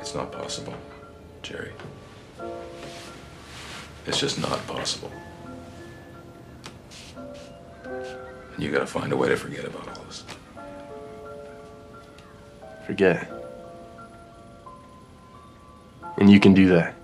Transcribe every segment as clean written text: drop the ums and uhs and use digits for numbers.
It's not possible, Jerry. It's just not possible. And you gotta find a way to forget about all this. Forget. And you can do that.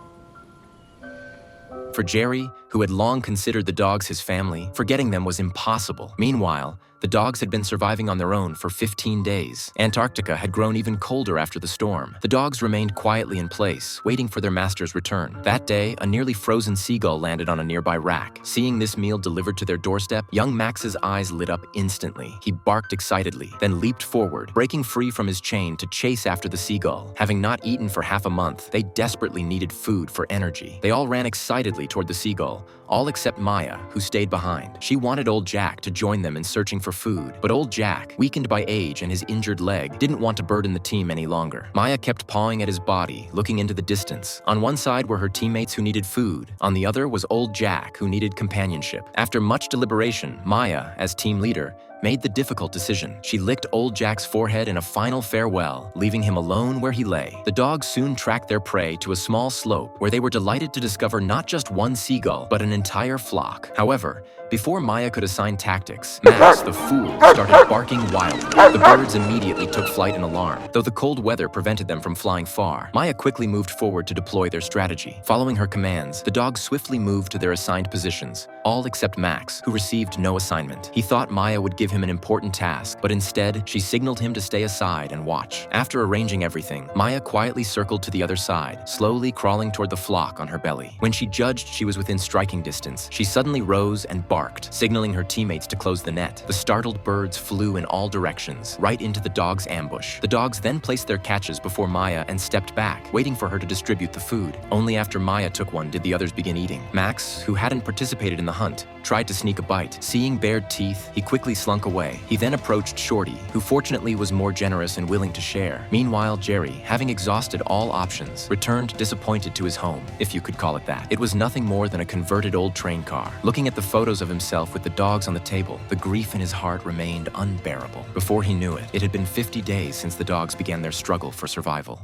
For Jerry, who had long considered the dogs his family, forgetting them was impossible. Meanwhile, the dogs had been surviving on their own for 15 days. Antarctica had grown even colder after the storm. The dogs remained quietly in place, waiting for their master's return. That day, a nearly frozen seagull landed on a nearby rack. Seeing this meal delivered to their doorstep, young Max's eyes lit up instantly. He barked excitedly, then leaped forward, breaking free from his chain to chase after the seagull. Having not eaten for half a month, they desperately needed food for energy. They all ran excitedly toward the seagull, all except Maya, who stayed behind. She wanted old Jack to join them in searching for food, but old Jack, weakened by age and his injured leg, didn't want to burden the team any longer. Maya kept pawing at his body, looking into the distance. On one side were her teammates who needed food. On the other was old Jack, who needed companionship. After much deliberation, Maya, as team leader, made the difficult decision. She licked old Jack's forehead in a final farewell, leaving him alone where he lay. The dogs soon tracked their prey to a small slope where they were delighted to discover not just one seagull, but an entire flock. However, before Maya could assign tactics, Max, the fool, started barking wildly. The birds immediately took flight in alarm, though the cold weather prevented them from flying far. Maya quickly moved forward to deploy their strategy. Following her commands, the dogs swiftly moved to their assigned positions, all except Max, who received no assignment. He thought Maya would give him an important task, but instead, she signaled him to stay aside and watch. After arranging everything, Maya quietly circled to the other side, slowly crawling toward the flock on her belly. When she judged she was within striking distance, she suddenly rose and barked, signaling her teammates to close the net. The startled birds flew in all directions, right into the dogs' ambush. The dogs then placed their catches before Maya and stepped back, waiting for her to distribute the food. Only after Maya took one did the others begin eating. Max, who hadn't participated in the hunt, tried to sneak a bite. Seeing bared teeth, he quickly slunk away. He then approached Shorty, who fortunately was more generous and willing to share. Meanwhile, Jerry, having exhausted all options, returned disappointed to his home, if you could call it that. It was nothing more than a converted old train car. Looking at the photos of himself with the dogs on the table, the grief in his heart remained unbearable. Before he knew it, it had been 50 days since the dogs began their struggle for survival.